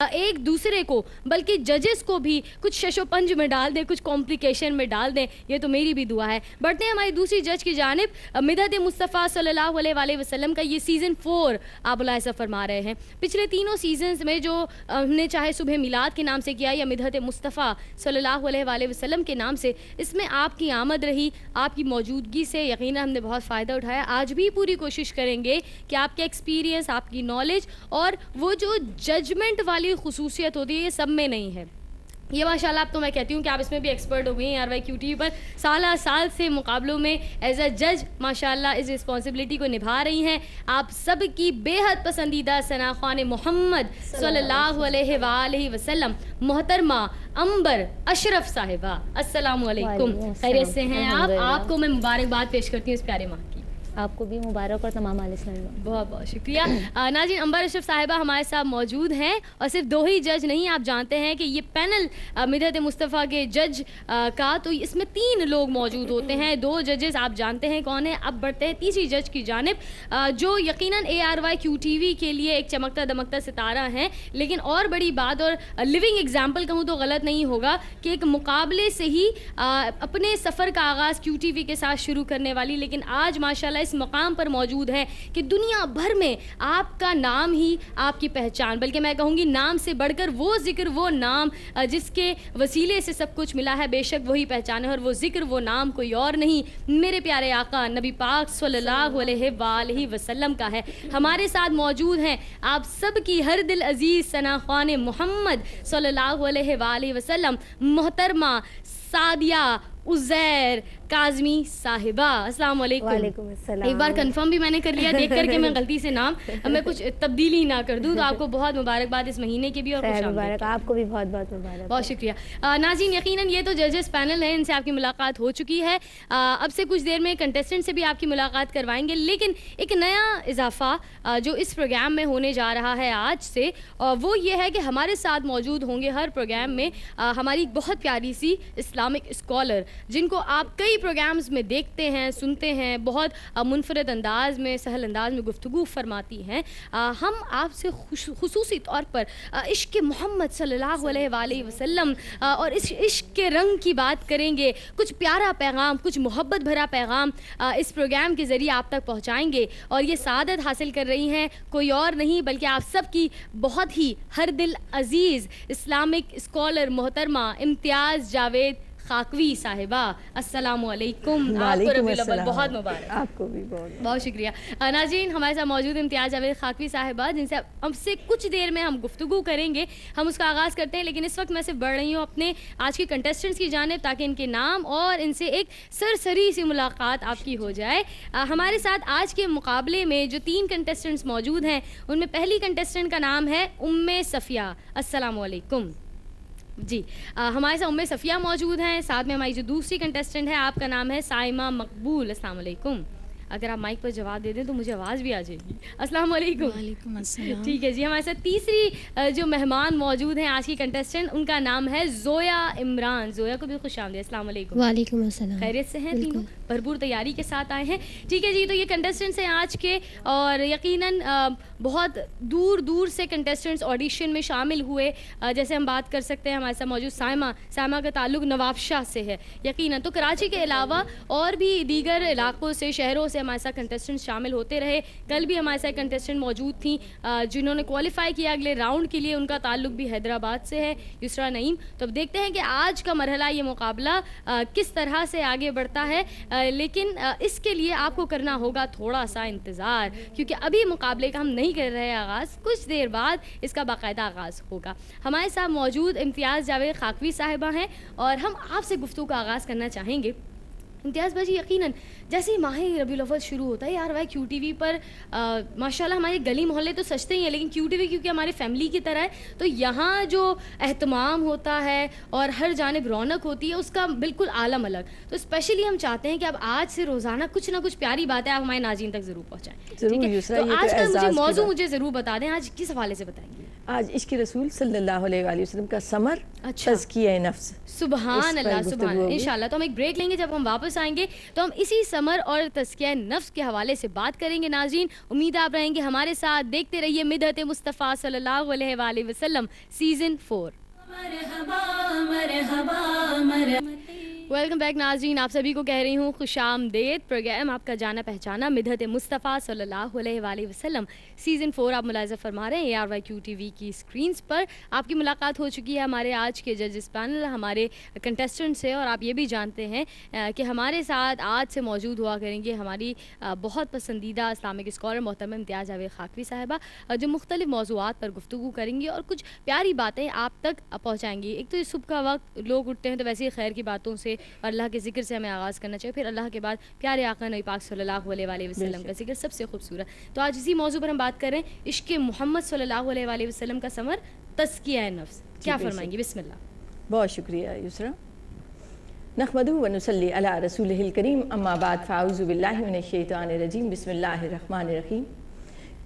ایک دوسرے کو بلکہ ججز کو بھی کچھ شش و پنج میں ڈال دیں, کچھ کمپلیکیشن میں ڈال دیں. یہ تو میری بھی دعا ہے. بڑھتے ہیں ہماری دوسری جج کی جانب. مدحت مصطفیٰ صلی اللہ علیہ وآلہ وسلم کا یہ سیزن 4 آپ ملاحظہ فرما رہے ہیں. پچھلے تینوں سیزنز میں جو ہم نے چاہے صبح میلاد کے نام سے کیا یا مدحت مصطفیٰ صلی اللہ علیہ وآلہ وسلم کے نام سے, اس میں آپ کی آمد رہی, آپ کی موجودگی سے یقیناً ہم نے بہت فائدہ اٹھایا. آج بھی پوری کوشش کریں گے کہ آپ کے ایکسپیرینس, آپ کی نالج اور وہ جو ججمنٹ والی خصوصیت ہوتی ہے یہ سب میں نہیں ہے. یہ ماشاءاللہ اب تو میں کہتی ہوں کہ آپ اس میں بھی ایکسپرٹ ہو گئی ہیں R Y Q T V پر. سالہ سال سے مقابلوں میں ایز اے جج ماشاءاللہ اس رسپانسبلٹی کو نبھا رہی ہیں. آپ سب کی بے حد پسندیدہ ثنا خوان محمد صلی اللہ علیہ وآلہ وسلم محترمہ امبر اشرف صاحبہ, السلام علیکم. خیریت سے ہیں آپ؟ آپ کو میں مبارکباد پیش کرتی ہوں اس پیارے ماہ کی. آپ کو بھی مبارک اور تمام علیہ السلام. بہت بہت شکریہ. ناظرین, امبر اشرف صاحبہ ہمارے ساتھ موجود ہیں اور صرف 2 ہی جج نہیں, آپ جانتے ہیں کہ یہ پینل مدحت مصطفیٰ کے جج کا تو اس میں 3 لوگ موجود ہوتے ہیں. 2 ججز آپ جانتے ہیں کون ہیں. اب بڑھتے ہیں تیسری جج کی جانب جو یقیناً ARYQTV کے لیے ایک چمکتا دمکتا ستارہ ہیں, لیکن اور بڑی بات اور لیونگ ایگزامپل کہوں تو غلط نہیں ہوگا کہ ایک مقابلے سے ہی اپنے سفر کا آغاز QTV کے ساتھ شروع کرنے والی, لیکن آج ماشاءاللہ اس مقام پر موجود ہے کہ دنیا بھر میں آپ کا نام ہی آپ کی پہچان, بلکہ میں کہوں گی نام سے بڑھ کر وہ ذکر, وہ نام جس کے وسیلے سے سب کچھ ملا ہے, بے شک وہی پہچان ہے اور وہ ذکر, وہ نام کوئی اور نہیں, میرے پیارے آقا نبی پاک صلی اللہ علیہ وآلہ وسلم کا ہے. ہمارے ساتھ موجود ہیں آپ سب کی ہر دل عزیز ثنا خوان محمد صلی اللہ علیہ وآلہ وسلم محترمہ سعدیہ عزیر کاظمی صاحبہ. السلام علیکم. وعلیکم السلام. ایک بار کنفرم بھی میں نے کر لیا دیکھ کر کہ میں غلطی سے نام میں کچھ تبدیلی نہ کر دوں, تو آپ کو بہت مبارکباد اس مہینے کی بھی اور خوش آمدید. آپ کو بھی بہت بہت مبارک. بہت شکریہ. ناظرین, یقیناً یہ تو ججز پینل ہے, ان سے آپ کی ملاقات ہو چکی ہے. اب سے کچھ دیر میں کنٹیسٹنٹ سے بھی آپ کی ملاقات کروائیں گے, لیکن ایک نیا اضافہ جو اس پروگرام میں ہونے جا رہا ہے آج سے, وہ یہ ہے کہ ہمارے ساتھ موجود ہوں گے ہر پروگرام میں ہماری بہت پیاری سی اسلامک اسکالر, جن کو آپ کئی پروگرامز میں دیکھتے ہیں, سنتے ہیں, بہت منفرد انداز میں, سہل انداز میں گفتگو فرماتی ہیں. ہم آپ سے خصوصی طور پر عشق محمد صلی اللہ علیہ وآلہ وسلم اور اس عشق کے رنگ کی بات کریں گے. کچھ پیارا پیغام, کچھ محبت بھرا پیغام اس پروگرام کے ذریعے آپ تک پہنچائیں گے, اور یہ سعادت حاصل کر رہی ہیں کوئی اور نہیں بلکہ آپ سب کی بہت ہی ہر دل عزیز اسلامک اسکالر محترمہ امتیاز جاوید خاکوی صاحبہ. السلام علیکم. آپ کو ربیع الاول بہت مبارک. آپ کو بھی بہت بہت شکریہ. ناظرین, ہمارے ساتھ موجود امتیاز جاوید خاکوی صاحبہ, جن سے اب سے کچھ دیر میں ہم گفتگو کریں گے. ہم اس کا آغاز کرتے ہیں, لیکن اس وقت میں صرف بڑھ رہی ہوں اپنے آج کے کنٹیسٹنٹس کی جانب تاکہ ان کے نام اور ان سے ایک سرسری سی ملاقات آپ کی ہو جائے. ہمارے ساتھ آج کے مقابلے میں جو 3 کنٹیسٹنٹس موجود ہیں, ان میں پہلی کنٹیسٹنٹ کا نام ہے صفیہ. السلام علیکم. جی, ہمارے ساتھ صفیہ موجود ہیں. ساتھ میں ہماری جو دوسری کنٹیسٹنٹ ہے, آپ کا نام ہے سائمہ مقبول. السلام علیکم. اگر آپ مائک پر جواب دے دیں تو مجھے آواز بھی آ جائے گی. السلام علیکم. وعلیکم السلام. ٹھیک ہے جی, ہمارے ساتھ تیسری جو مہمان موجود ہیں آج کی کنٹیسٹنٹ, ان کا نام ہے زویا عمران. زویا کو بھی خوش آمدید. السلام علیکم. وعلیکم السلام. خیریت سے ہیں؟ تینوں بھرپور تیاری کے ساتھ آئے ہیں. ٹھیک ہے جی, تو یہ کنٹیسٹنٹس ہیں آج کے, اور یقیناً بہت دور دور سے کنٹیسٹنٹس آڈیشن میں شامل ہوئے. جیسے ہم بات کر سکتے ہیں ہمارے ساتھ موجود سائمہ کا تعلق نواب شاہ سے ہے یقیناً. تو کراچی کے علاوہ اور بھی دیگر علاقوں سے, شہروں سے ہمارے ساتھ کنٹیسٹنٹ شامل ہوتے رہے. کل بھی ہمارے ساتھ کنٹیسٹنٹ موجود تھیں جنہوں نے کوالیفائی کیا اگلے راؤنڈ کے لیے, ان کا تعلق بھی حیدرآباد سے ہے, یسرا نعیم. تو اب دیکھتے ہیں کہ آج کا مرحلہ, یہ مقابلہ کس طرح سے آگے بڑھتا ہے, لیکن اس کے لیے آپ کو کرنا ہوگا تھوڑا سا انتظار, کیونکہ ابھی مقابلے کا ہم نہیں کر رہے آغاز, کچھ دیر بعد اس کا باقاعدہ آغاز ہوگا. ہمارے ساتھ موجود امتیاز جاوید خاکوی صاحبہ ہیں, اور ہم آپ سے گفتگو کا آغاز کرنا چاہیں گے. امتیاز بھائی, یقیناً جیسے ہی ماہ ربیع الاول شروع ہوتا ہے ARYQTV پر ماشاءاللہ ہمارے گلی محلے تو سجتے ہی ہیں, لیکن QTV کیونکہ ہماری فیملی کی طرح ہے, تو یہاں جو اہتمام ہوتا ہے اور ہر جانب رونق ہوتی ہے اس کا بالکل عالم الگ. تو اسپیشلی ہم چاہتے ہیں کہ اب آج سے روزانہ کچھ نہ کچھ پیاری باتیں آپ ہمارے ناظرین تک ضرور پہنچائیں. ٹھیک ہے, تو آج کا مجھے موضوع مجھے ضرور بتا دیں, آج کس حوالے سے بتائیں گے؟ آج عشق رسول صلی اللہ علیہ وآلہ وسلم کا ثمر تزکیہ نفس. سبحان اللہ, سبحان. انشاءاللہ تو ہم ایک بریک لیں گے, جب ہم واپس واپس آئیں گے تو ہم اسی سمر اور تزکیہ نفس کے حوالے سے بات کریں گے. ناظرین امید آپ رہیں گے ہمارے ساتھ. دیکھتے رہیے مدحت مصطفیٰ صلی اللہ علیہ وآلہ وسلم سیزن 4. ویلکم بیک ناظرین, آپ سبھی کو کہہ رہی ہوں خوش آمدید. پروگرام آپ کا جانا پہچانا مدحت مصطفیٰ صلی اللہ علیہ وآلہ وسلم سیزن 4 آپ ملاحظہ فرما رہے ہیں ARYQ TV کی اسکرینز پر. آپ کی ملاقات ہو چکی ہے ہمارے آج کے ججز پینل, ہمارے کنٹیسٹنٹ سے, اور آپ یہ بھی جانتے ہیں کہ ہمارے ساتھ آج سے موجود ہوا کریں گے ہماری بہت پسندیدہ اسلامک اسکالر محترمہ امتیاز جاوید خاکوی صاحبہ, جو مختلف موضوعات پر گفتگو کریں گی اور کچھ پیاری باتیں آپ تک پہنچائیں گی. ایک تو صبح کا وقت لوگ اٹھتے ہیں تو ویسے ہی خیر کی باتوں سے اور اللہ کے ذکر سے ہمیں آغاز کرنا چاہیے, پھر اللہ کے بعد پیارے آقا نبی پاک صلی اللہ علیہ وآلہ وسلم کا ذکر سب سے خوبصورت. تو آج اسی موضوع پر ہم بات کر رہے ہیں عشق محمد صلی اللہ علیہ وآلہ وسلم کا ثمر تزکیہ نفس. کیا فرمائیں گے؟ بسم اللہ. بہت شکریہ یسرا. نحمدہ و نصلی علی رسولہ الکریم, اما بعد فاعوذ باللہ من الشیطان الرجیم, بسم اللہ الرحمن الرحیم.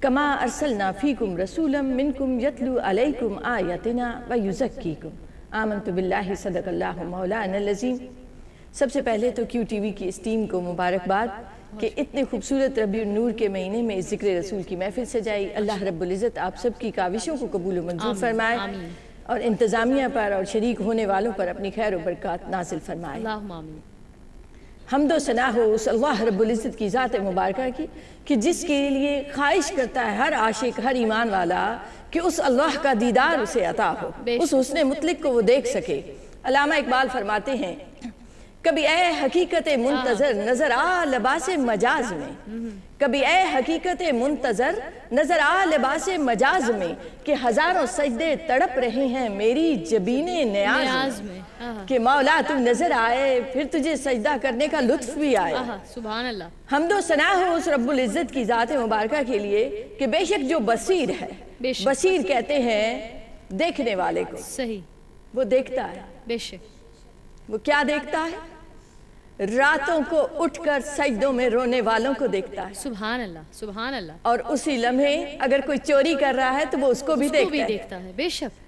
کما ارسلنا فیکم رسولا منکم یتلو علیکم آیاتنا ویزکیکم. آمنت باللہ صدق اللہ مولانا العظیم. سب سے پہلے تو کیو ٹی وی کی اس ٹیم کو مبارکباد کہ اتنے خوبصورت ربیع النور کے مہینے میں اس ذکر رسول کی محفل سجائی. اللہ رب العزت آپ سب کی کاوشوں کو قبول و منظور فرمائے اور انتظامیہ پر اور شریک ہونے والوں پر اپنی خیر و برکات نازل فرمائے. اللہم آمین. حمد و ثنا ہو اس اللہ رب العزت کی ذات مبارکہ کی کہ جس کے لیے خواہش کرتا ہے ہر عاشق, ہر ایمان والا, کہ اس اللہ کا دیدار اسے عطا ہو, اس حسن مطلق کو وہ دیکھ سکے. علامہ اقبال فرماتے ہیں کبھی اے حقیقت منتظر نظر آ لباس مجاز میں, کبھی اے حقیقت منتظر نظر آ لباس مجاز میں, کہ ہزاروں سجدے تڑپ رہے ہیں میری جبین نیاز میں, کہ مولا تو نظر آئے پھر تجھے سجدہ کرنے کا لطف بھی آئے. سبحان اللہ. حمد و ثنا ہو اس رب العزت کی ذات مبارکہ کے لیے کہ بے شک جو بصیر ہے, بصیر کہتے ہیں دیکھنے والے کو, صحیح, وہ دیکھتا ہے. بے شک. وہ کیا دیکھتا ہے؟ راتوں کو اٹھ کر سجدوں میں رونے والوں کو دیکھتا ہے. سبحان اللہ, سبحان اللہ. اور اسی لمحے اگر کوئی چوری کر رہا ہے تو وہ اس کو بھی دیکھتا ہے. بے شک.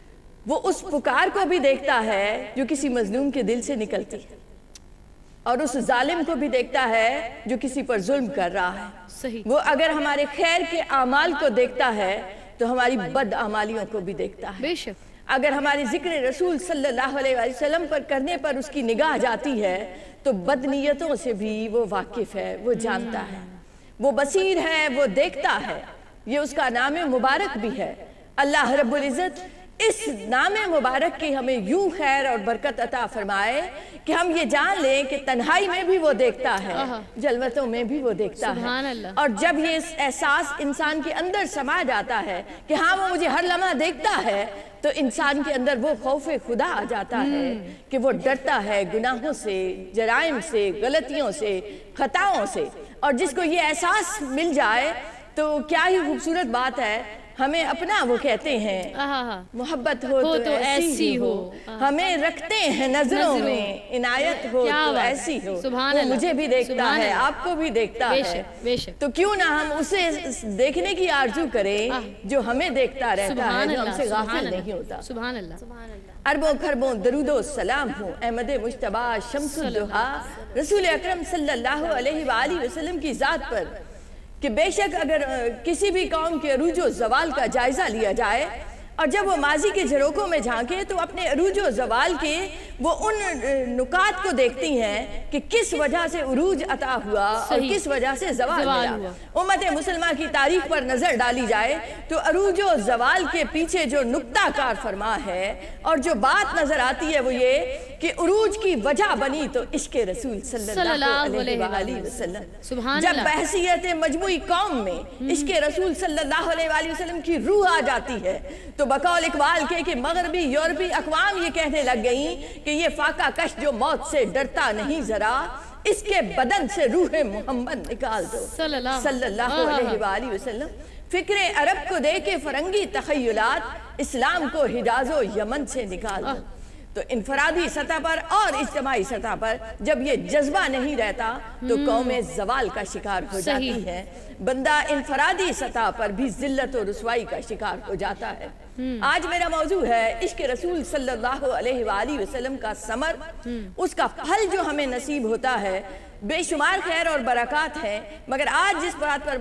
وہ اس پکار کو بھی دیکھتا ہے جو کسی مظلوم کے دل سے نکلتی ہے, اور اس ظالم کو بھی دیکھتا ہے جو کسی پر ظلم کر رہا ہے. صحیح. وہ اگر ہمارے خیر کے اعمال کو دیکھتا ہے تو ہماری بد اعمالیوں کو بھی دیکھتا ہے. بے شک. اگر ہماری ذکر رسول صلی اللہ علیہ وسلم پر کرنے پر اس کی نگاہ جاتی ہے تو بد نیتوں سے بھی وہ واقف ہے, وہ جانتا ہے, وہ بصیر ہے, وہ دیکھتا ہے. یہ اس کا نام مبارک بھی ہے. اللہ رب العزت اس نام مبارک کی ہمیں یوں خیر اور برکت عطا فرمائے کہ ہم یہ جان لیں کہ تنہائی میں بھی وہ دیکھتا ہے, جلوتوں میں بھی وہ دیکھتا ہے. اور جب یہ احساس انسان کے اندر سما جاتا ہے کہ ہاں وہ مجھے ہر لمحہ دیکھتا ہے, تو انسان کے اندر وہ خوف خدا آ جاتا ہے کہ وہ ڈرتا ہے گناہوں سے, جرائم سے, غلطیوں سے, خطاؤں سے. اور جس کو یہ احساس مل جائے تو کیا ہی خوبصورت بات ہے. ہمیں اپنا وہ کہتے ہیں محبت ہو تو ایسی ہو, ہمیں رکھتے ہیں نظروں میں, عنایت ہو تو ایسی ہو. وہ مجھے بھی دیکھتا ہے, آپ کو بھی دیکھتا ہے, تو کیوں نہ ہم اسے دیکھنے کی آرزو کریں جو ہمیں دیکھتا رہتا ہے, جو ہم سے غافل نہیں ہوتا. سبحان اللہ. اربوں کھربوں درود و سلام ہوں احمد مجتبیٰ شمس الضحیٰ رسول اکرم صلی اللہ علیہ وآلہ وسلم کی ذات پر, کہ بے شک اگر کسی بھی قوم کے عروج و زوال کا جائزہ لیا جائے اور جب وہ ماضی کے جھروکوں میں جھانکے تو اپنے عروج و زوال کے وہ ان نکات کو دیکھتی ہیں کہ کس وجہ سے عروج عطا ہوا اور کس وجہ سے زوال ملا. امت مسلمہ کی تاریخ پر نظر ڈالی جائے تو عروج و زوال کے پیچھے جو نقطہ کار فرما ہے اور جو بات نظر آتی ہے وہ یہ کہ عروج کی وجہ بنی تو عشق رسول صلی اللہ علیہ وآلہ وسلم. جب بحثیت مجموعی قوم میں عشق رسول صلی اللہ علیہ وآلہ وسلم کی روح آ جاتی ہے تو بقول اقبال کے کہ مغربی یورپی اقوام یہ کہنے لگ گئیں کہ یہ فاقہ کش جو موت سے ڈرتا نہیں ذرا, اس کے بدن سے روح محمد نکال دو صلی اللہ علیہ وآلہ وسلم. فکر عرب کو دے کے فرنگی تخیلات اسلام کو حجاز و یمن سے نکال دو. تو انفرادی سطح پر اور اجتماعی سطح پر جب یہ جذبہ نہیں رہتا تو قوم زوال کا شکار ہو جاتی ہے, بندہ انفرادی سطح پر بھی ذلت و رسوائی کا شکار ہو جاتا ہے. آج میرا موضوع ہے عشق رسول صلی اللہ علیہ وآلہ وسلم کا ثمر، اس کا پھل جو ہمیں نصیب ہوتا ہے۔ بے شمار خیر اور برکات ہیں، مگر آج جس بات پر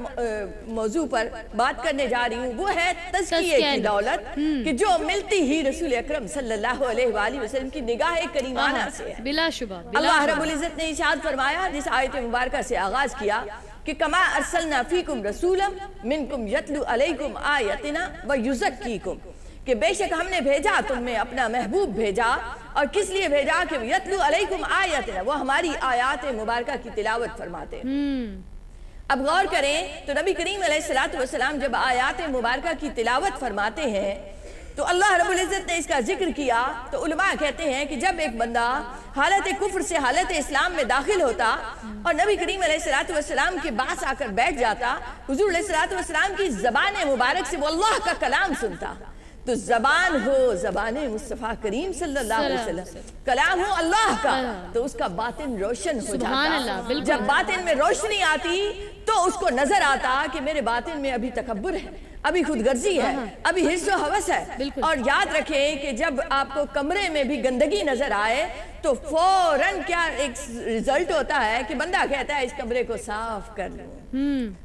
موضوع پر بات کرنے جا رہی ہوں وہ ہے تزکیے کی دولت، کہ جو ملتی ہی رسول اکرم صلی اللہ علیہ وآلہ وسلم کی نگاہ کریمانہ سے ہے۔ بلا شبہ اللہ رب العزت نے ارشاد فرمایا، جس آیت مبارکہ سے آغاز کیا کہ کما ارسلنا فیکم رسولا منکم یتلو علیکم آیاتنا ویزکیکم، کہ بے شک ہم نے بھیجا تم میں اپنا محبوب بھیجا، اور کس لیے بھیجا کہ یتلو علیکم آیاتنا، وہ ہماری آیات مبارکہ کی تلاوت فرماتے ہیں۔ اب غور کریں تو نبی کریم علیہ السلام جب آیات مبارکہ کی تلاوت فرماتے ہیں تو اللہ رب العزت نے اس کا ذکر کیا، تو علماء کہتے ہیں کہ جب ایک بندہ حالت کفر سے حالت اسلام میں داخل ہوتا اور نبی کریم علیہ السلام کے پاس آ کر بیٹھ جاتا، حضور علیہ السلام کی زبان مبارک سے وہ اللہ کا کلام سنتا، تو زبان ہو زبان مصطفیٰ کریم صلی اللہ علیہ وسلم، کلام ہو اللہ کا، تو اس کا باطن روشن ہو جاتا۔ جب باطن میں روشنی آتی تو اس کو نظر آتا کہ میرے باطن میں ابھی تکبر ہے، ابھی خود غرضی ہے، ابھی حرص و ہوس ہے۔ اور یاد رکھیں کہ جب آپ کو کمرے میں بھی گندگی نظر آئے تو فوراً کیا ایک رزلٹ ہوتا ہے کہ بندہ کہتا ہے اس کمرے کو صاف کر لوں،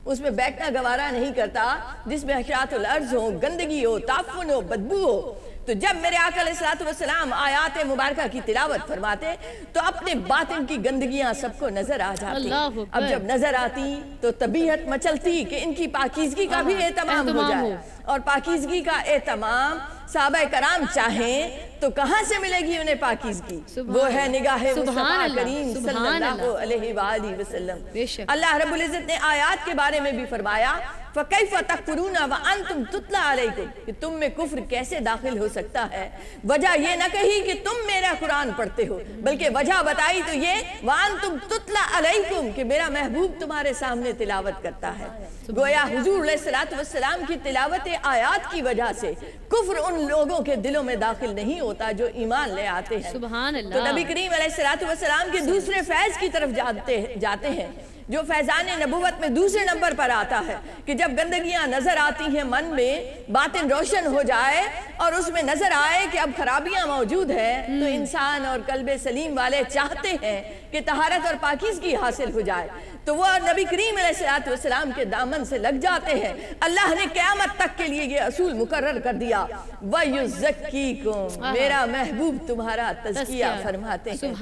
اس میں بیٹھنا گوارا نہیں کرتا، جس میں حشرات الارض ہو، گندگی ہو، تعفن ہو، بدبو ہو۔ تو جب میرے آقا علیہ السلام آیات مبارکہ کی تلاوت فرماتے تو اپنے باطن کی گندگیاں سب کو نظر آ جاتی۔ اب جب نظر آتی تو طبیعت مچلتی کہ ان کی پاکیزگی کا بھی اہتمام ہو جائے، اور پاکیزگی کا اہتمام صحابہ کرام چاہیں تو کہاں سے ملے گی انہیں پاکیزگی؟ وہ ہے نگاہ مصطفیٰ کریم صلی اللہ علیہ وآلہ وسلم۔ اللہ رب العزت نے آیات کے بارے میں بھی فرمایا، فَكَيْفَ تَكْفُرُونَ وَأَنْتُمْ تُتْلَى عَلَيْكُمْ، کہ تم میں کفر کیسے داخل ہو سکتا ہے۔ وجہ یہ نہ کہی کہ تم میرا قرآن پڑھتے ہو، بلکہ وجہ بتائی تو یہ وَأَنْتُمْ تُتْلَى عَلَيْكُمْ، کہ میرا محبوب تمہارے سامنے تلاوت کرتا ہے۔ گویا حضور علیہ السلام کی تلاوت آیات کی وجہ سے کفر ان لوگوں کے دلوں میں داخل نہیں ہوتا جو ایمان لے آتے ہیں۔ سبحان اللہ۔ تو نبی کریم علیہ السلام کے دوسرے فیض کی طرف جاتے ہیں، جو فیضان نبوت میں دوسرے نمبر پر آتا ہے، کہ جب گندگیاں نظر آتی ہیں من میں، باطن روشن ہو جائے اور اس میں نظر آئے کہ اب خرابیاں موجود ہیں، تو انسان اور قلب سلیم والے چاہتے ہیں کہ طہارت اور پاکیزگی حاصل ہو جائے، تو وہ نبی کریم علیہ السلام کے دامن سے لگ جاتے ہیں۔ اللہ نے قیامت تک کے لیے یہ اصول مقرر کر دیا، وَيُزَكِّيكُمْ، میرا محبوب تمہارا تزکیہ فرماتے ہیں۔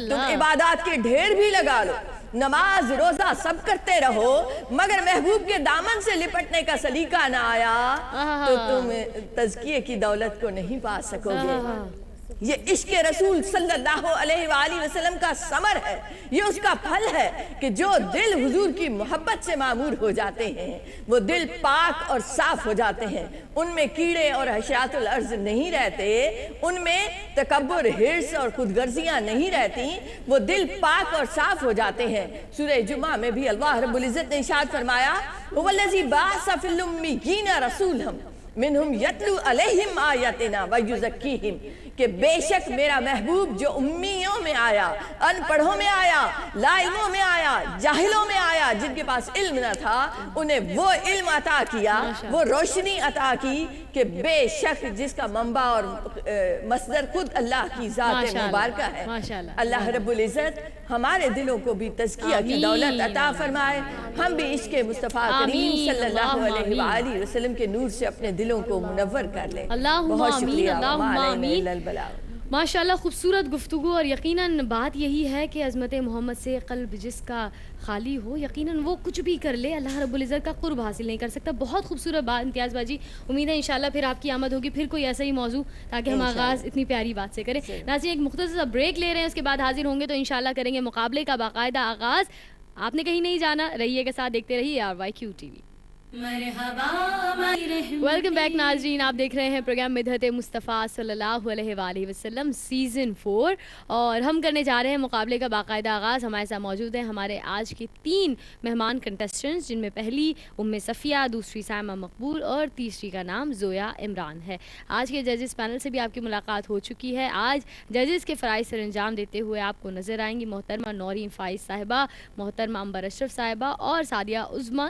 تم عبادات کے ڈھیر بھی لگا لو، نماز روزہ سب کرتے رہو، مگر محبوب کے دامن سے لپٹنے کا سلیقہ نہ آیا تو تم تزکیے کی دولت کو نہیں پا سکو گے۔ یہ عشق رسول صلی اللہ علیہ وآلہ وسلم کا ثمر ہے، یہ اس کا پھل ہے کہ جو دل حضور کی محبت سے معمور ہو جاتے ہیں وہ دل پاک اور صاف ہو جاتے ہیں، ان میں کیڑے اور حشرات الارض نہیں رہتے، ان میں تکبر، حرص اور خود غرضیاں نہیں رہتی، وہ دل پاک اور صاف ہو جاتے ہیں۔ سورہ جمعہ میں بھی اللہ رب العزت نے ارشاد فرمایا، هو الذی بعث فی الأمیین رسولا منہم یتلو علیہم آیاتنا ویزکیہم، کہ بے شک میرا محبوب جو امیوں میں آیا، ان پڑھوں میں آیا، لا علموں میں آیا، جاہلوں میں آیا، جن کے پاس علم نہ تھا انہیں وہ علم عطا کیا، وہ روشنی عطا کی، کہ بے شک جس کا منبع اور مصدر خود اللہ کی ذات مبارکہ ہے۔ اللہ رب العزت ہمارے دلوں کو بھی تزکیہ کی دولت عطا فرمائے، ہم بھی عشق مصطفیٰ کریم صلی اللہ علیہ وآلہ وسلم کے نور سے اپنے دلوں کو منور کر لیں۔ بہت شکریہ۔ ماشاءاللہ خوبصورت گفتگو، اور یقیناً بات یہی ہے کہ عظمت محمد سے قلب جس کا خالی ہو یقیناً وہ کچھ بھی کر لے اللہ رب العزت کا قرب حاصل نہیں کر سکتا۔ بہت خوبصورت بات امتیاز باجی، امید ہے انشاءاللہ پھر آپ کی آمد ہوگی، پھر کوئی ایسا ہی موضوع تاکہ ہم آغاز اتنی پیاری بات سے کریں۔ ناظرین ایک مختصر سا بریک لے رہے ہیں، اس کے بعد حاضر ہوں گے تو انشاءاللہ کریں گے مقابلے کا باقاعدہ آغاز۔ آپ نے کہیں نہیں جانا، رہیے کے ساتھ، دیکھتے رہیے RYQ TV۔ ویلکم بیک ناظرین، آپ دیکھ رہے ہیں پروگرام مدحت مصطفیٰ صلی اللہ علیہ وآلہ وسلم سیزن 4، اور ہم کرنے جا رہے ہیں مقابلے کا باقاعدہ آغاز۔ ہمارے ساتھ موجود ہیں ہمارے آج کے 3 مہمان کنٹیسٹنٹس، جن میں پہلی صفیہ، دوسری سائمہ مقبول اور تیسری کا نام زویا عمران ہے۔ آج کے ججز پینل سے بھی آپ کی ملاقات ہو چکی ہے۔ آج ججز کے فرائض سر انجام دیتے ہوئے آپ کو نظر آئیں گی محترمہ نورین فائز صاحبہ، محترمہ امبر اشرف صاحبہ اور سعدیہ عظمیٰ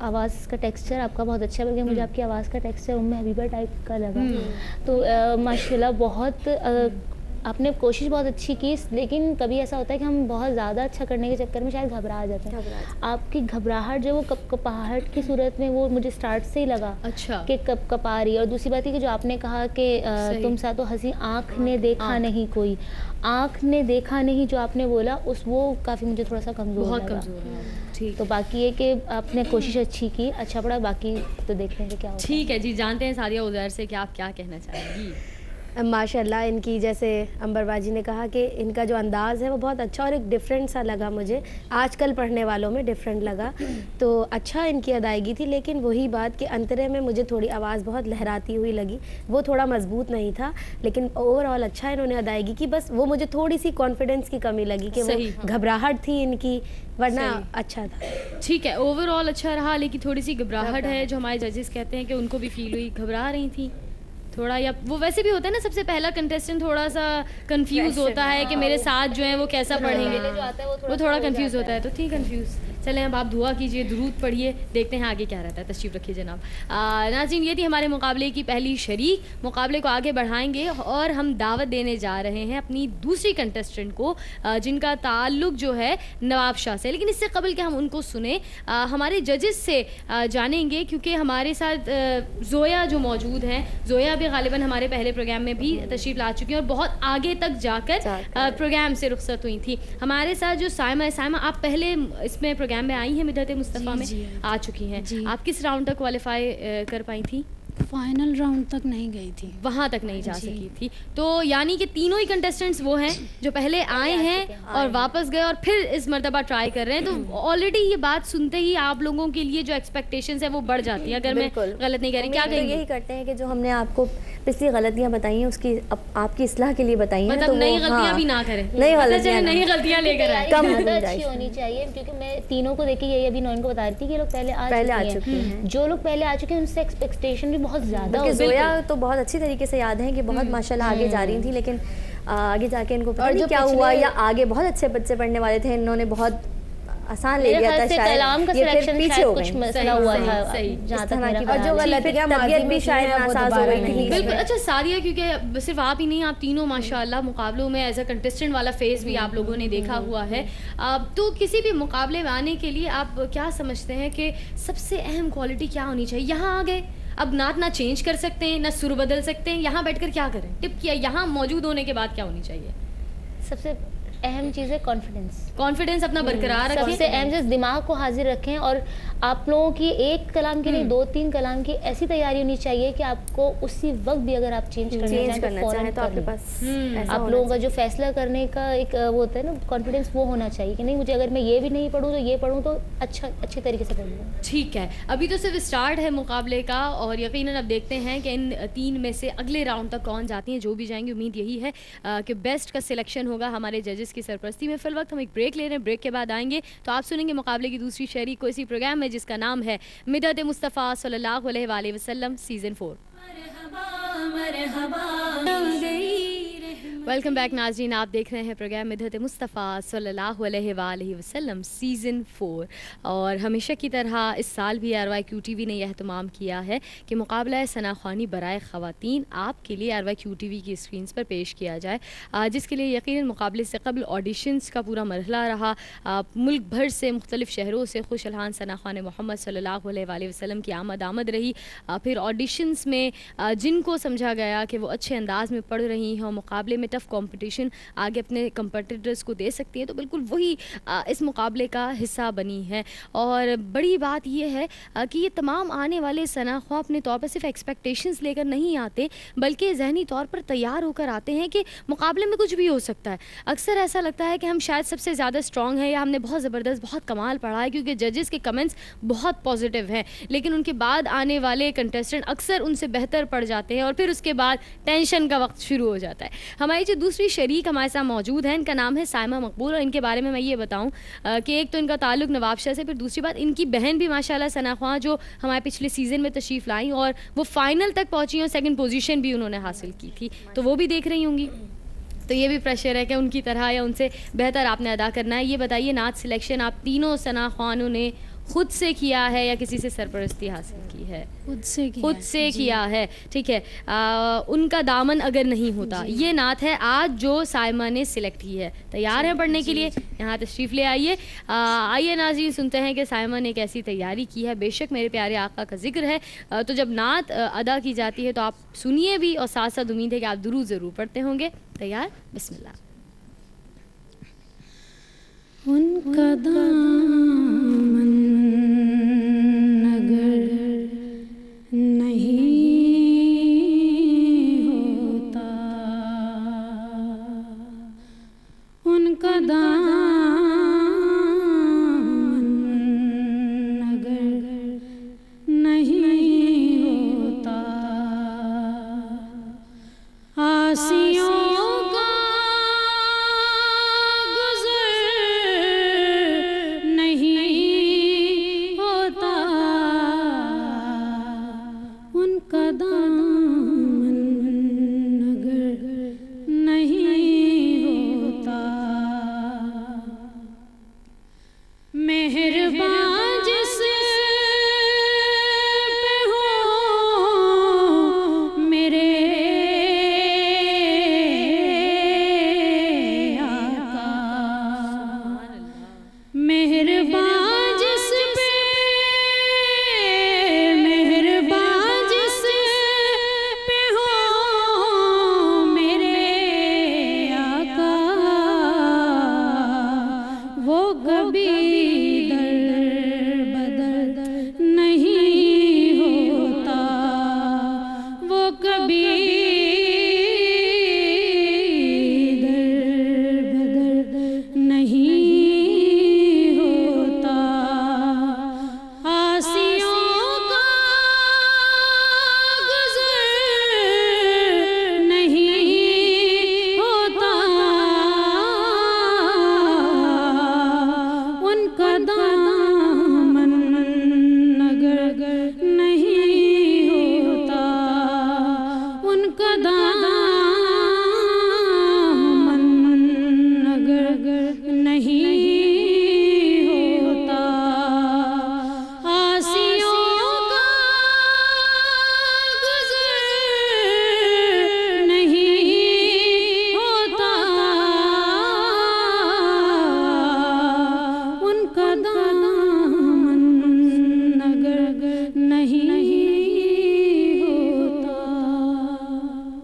آواز کا ٹیکسچر آپ کا بہت اچھا ہے، بلکہ مجھے آپ کی آواز کا ٹیکسچر ام حبیبہ ٹائپ کا لگا. تو ماشاءاللہ بہت آپ نے کوشش بہت اچھی کی، لیکن کبھی ایسا ہوتا ہے کہ ہم بہت زیادہ اچھا کرنے کے چکر میں شاید گھبرا جاتے ہیں. آپ کی گھبراہٹ جو وہ کپ کپاہٹ کی صورت میں وہ مجھے اسٹارٹ سے ہی لگا اچھا کہ کپ کپا رہی ہے. اور دوسری بات یہ کہ جو آپ نے کہا کہ تم سا تو ہنسی آنکھ نے دیکھا نہیں کوئی، آنکھ نے دیکھا نہیں جو آپ نے بولا وہ کافی مجھے تھوڑا سا کمزور بہت لگا. کمزور ہے. ٹھیک تو باقی یہ کہ آپ نے کوشش اچھی کی، اچھا پڑا، باقی تو دیکھ لیں گے کیا ہوتا ہے. ٹھیک ہے جی. جانتے ہیں ساریہ عزیر سے کہ آپ کیا کہنا چاہیں گی. ماشاء اللہ ان کی جیسے امبر باجی نے کہا کہ ان کا جو انداز ہے وہ بہت اچھا اور ایک ڈفرینٹ سا لگا مجھے، آج کل پڑھنے والوں میں ڈفرینٹ لگا. تو اچھا ان کی ادائیگی تھی، لیکن وہی بات کہ انترے میں مجھے تھوڑی آواز بہت لہراتی ہوئی لگی، وہ تھوڑا مضبوط نہیں تھا. لیکن اوور آل اچھا انہوں نے ادائیگی کی، بس وہ مجھے تھوڑی سی کانفیڈنس کی کمی لگی کہ وہ گھبراہٹ تھی ان کی، ورنہ اچھا تھا. ٹھیک ہے. اوور آل اچھا رہا، لیکن تھوڑی سی گھبراہٹ ہے جو ہمارے ججز کہتے ہیں کہ ان کو بھی فیل ہوئی، گھبرا رہی تھیں تھوڑا. یا وہ ویسے بھی ہوتا ہے نا، سب سے پہلا کنٹیسٹنٹ تھوڑا سا کنفیوز ہوتا ہے کہ میرے ساتھ جو ہیں وہ کیسا پڑھیں گے، وہ تھوڑا کنفیوز ہوتا ہے. تو ٹھیک کنفیوز. چلیں اب آپ دعا کیجئے، درود پڑھیے، دیکھتے ہیں آگے کیا رہتا ہے. تشریف رکھیے جناب. ناظرین یہ تھی ہمارے مقابلے کی پہلی شریک. مقابلے کو آگے بڑھائیں گے اور ہم دعوت دینے جا رہے ہیں اپنی دوسری کنٹیسٹنٹ کو، جن کا تعلق جو ہے نواب شاہ سے. لیکن اس سے قبل کہ ہم ان کو سنیں، ہمارے ججز سے جانیں گے، کیونکہ ہمارے ساتھ زویا جو موجود ہیں، زویا بھی غالباً ہمارے پہلے پروگرام میں بھی تشریف لا چکی ہیں اور بہت آگے تک جا کر پروگرام سے رخصت ہوئی تھی. ہمارے ساتھ جو سائمہ آپ پہلے اس میں پروگرام میں آئی ہیں، مدحت مصطفیٰ میں آ چکی ہیں. آپ کس راؤنڈ تک کوالیفائی کر پائی تھیں؟ فائنل راؤنڈ تک نہیں گئی تھی، وہاں تک نہیں جا سکی تھی. تو یعنی کہ تینوں ہی کنٹیسٹنٹس وہ ہیں جو پہلے آئے ہیں اور واپس گئے اور پھر اس مرتبہ ٹرائی کر رہے ہیں. تو آلریڈی یہ بات سنتے ہی آپ لوگوں کے لیے جو ایکسپیکٹیشنز ہیں وہ بڑھ جاتی ہیں. اگر میں غلط نہیں کہہ رہی، کیا کہیں گے؟ یہی کرتے ہیں کہ جو ہم نے آپ کو پچھلی غلطیاں بتائی ہیں اس کی آپ کی اصلاح کے لیے بتائی ہیں، مطلب نئی غلطیاں بھی نہ کریں، نئی غلطیاں لے کر آئیں. کم اچھی ہونی چاہیے، کیونکہ میں تینوں کو دیکھ کے یہی ابھی نوئن کو بتا رہی تھی کہ یہ لوگ پہلے آ چکے ہیں. جو لوگ پہلے آ چکے ہیں ان سے ایکسپیکٹیشن بھی بہت زیادہ ہوتی ہے. زویا تو بہت اچھی طریقے سے یاد ہے کہ بہت ماشاءاللہ آگے جا رہی تھی، لیکن آگے جا کے ان کو پتہ نہیں کیا ہوا، یا آگے بہت اچھے بچے پڑھنے والے تھے، انہوں نے بہت آسان لے لیا تھا شاید، کلام کا سلیکشن پیچھے ہو کچھ مسئلہ ہوا تھا جہاں تک میرا اور جو غلطیاں طبیعت بھی شاید ناساز ہو گئی تھی. بالکل. اچھا ساریہ، کیونکہ صرف آپ ہی نہیں، آپ تینوں ماشاءاللہ مقابلوں میں ایز اے کنٹیسٹنٹ والا فیز بھی آپ لوگوں نے دیکھا ہوا ہے. تو کسی بھی مقابلے میں آنے کے لیے آپ کیا سمجھتے ہیں کہ سب سے اہم کوالٹی کیا ہونی چاہیے؟ یہاں آ گئے، اب نعت نہ چینج کر سکتے ہیں، نہ سر بدل سکتے ہیں، یہاں بیٹھ کر کیا کریں؟ ٹپ کیا یہاں موجود ہونے کے بعد کیا ہونی چاہیے؟ سب سے اہم چیز ہے کانفیڈنس اپنا برقرار رکھیں. سب سے اہم چیز دماغ کو حاضر رکھیں، اور آپ لوگوں کی ایک کلام کے لیے 2-3 کلام کی ایسی تیاری ہونی چاہیے کہ آپ کو اسی وقت بھی اگر آپ چینج کرنا چاہیں تو آپ کے پاس آپ لوگوں کا جو فیصلہ کرنے کا ایک وہ ہوتا ہے نا کانفیڈنس، وہ ہونا چاہیے کہ نہیں مجھے اگر میں یہ بھی نہیں پڑھوں تو یہ پڑھوں تو اچھی طریقے سے پڑھوں. ٹھیک ہے. ابھی تو صرف اسٹارٹ ہے مقابلے کا، اور یقیناً اب دیکھتے ہیں کہ ان 3 میں سے اگلے راؤنڈ تک کون جاتی ہیں. جو بھی جائیں گے امید یہی ہے کہ بیسٹ کا سلیکشن ہوگا ہمارے ججز کی سرپرستی میں. فی الوقت ہم ایک بریک لے رہے ہیں، بریک کے بعد آئیں گے تو آپ سنیں گے مقابلے کی دوسری شریک کو اسی پروگرام میں، جس کا نام ہے مدحت مصطفیٰ صلی اللہ علیہ وآلہ وسلم سیزن 4. ویلکم بیک ناظرین، آپ دیکھ رہے ہیں پروگرام مدحت مصطفیٰ صلی اللہ علیہ وآلہ وسلم سیزن 4. اور ہمیشہ کی طرح اس سال بھی RYQTV نے یہ اہتمام کیا ہے کہ مقابلہ ثنا خوانی برائے خواتین آپ کے لیے RYQTV کی اسکرینز پر پیش کیا جائے، جس کے لیے یقیناً مقابلے سے قبل آڈیشنز کا پورا مرحلہ رہا. ملک بھر سے مختلف شہروں سے خوش الحان ثنا خوان محمد صلی اللہ علیہ وآلہ وسلم کی آمد رہی. پھر آڈیشنز میں جن کو سمجھا گیا کہ وہ اچھے انداز میں پڑھ رہی ہیں اور مقابلے میں ٹف کمپٹیشن آگے اپنے کمپٹیٹرز کو دے سکتی ہیں، تو بالکل وہی اس مقابلے کا حصہ بنی ہے. اور بڑی بات یہ ہے کہ یہ تمام آنے والے ثنا خواہ اپنے طور پر صرف ایکسپیکٹیشنز لے کر نہیں آتے، بلکہ ذہنی طور پر تیار ہو کر آتے ہیں کہ مقابلے میں کچھ بھی ہو سکتا ہے. اکثر ایسا لگتا ہے کہ ہم شاید سب سے زیادہ اسٹرانگ ہیں یا ہم نے بہت زبردست بہت کمال پڑھا ہے، کیونکہ ججز کے کمنٹس بہت پازیٹیو ہیں، لیکن ان کے بعد آنے والے کنٹیسٹنٹ اکثر ان سے بہتر پڑھ جاتے ہیں اور پھر اس کے بعد ٹینشن کا وقت شروع ہو جاتا ہے. ہماری جو دوسری شریک ہمارے ساتھ موجود ہیں، ان کا نام ہے سائمہ مقبول، اور ان کے بارے میں یہ بتاؤں کہ ایک تو ان کا تعلق نواب شاہ سے، پھر دوسری بات ان کی بہن بھی ماشاءاللہ ثنا خواں جو ہمارے پچھلے سیزن میں تشریف لائیں اور وہ فائنل تک پہنچی اور 2nd پوزیشن بھی انہوں نے حاصل کی تھی، تو وہ بھی دیکھ رہی ہوں گی. تو یہ بھی پریشر ہے کہ ان کی طرح یا ان سے بہتر آپ نے ادا کرنا ہے. یہ بتائیے نعت سلیکشن آپ تینوں ثنا خوانوں نے خود سے کیا ہے یا کسی سے سرپرستی حاصل کی ہے؟ خود سے کیا خود سے کیا ہے. ٹھیک ہے. ان کا دامن اگر نہیں ہوتا. یہ نعت ہے آج جو سائمہ نے سلیکٹ کی ہے. تیار ہیں پڑھنے کے لیے؟ یہاں تشریف لے آئیے. آئیے ناظرین سنتے ہیں کہ سائمہ نے کیسی تیاری کی ہے. بے شک میرے پیارے آقا کا ذکر ہے تو جب نعت ادا کی جاتی ہے تو آپ سنیے بھی اور ساتھ ساتھ امید ہے کہ آپ درود ضرور پڑھتے ہوں گے. تیار؟ بسم اللہ. ان کا دامن اگر نہیں ہوتا، ان کا دامن اگر نہیں ہوتا، آسیوں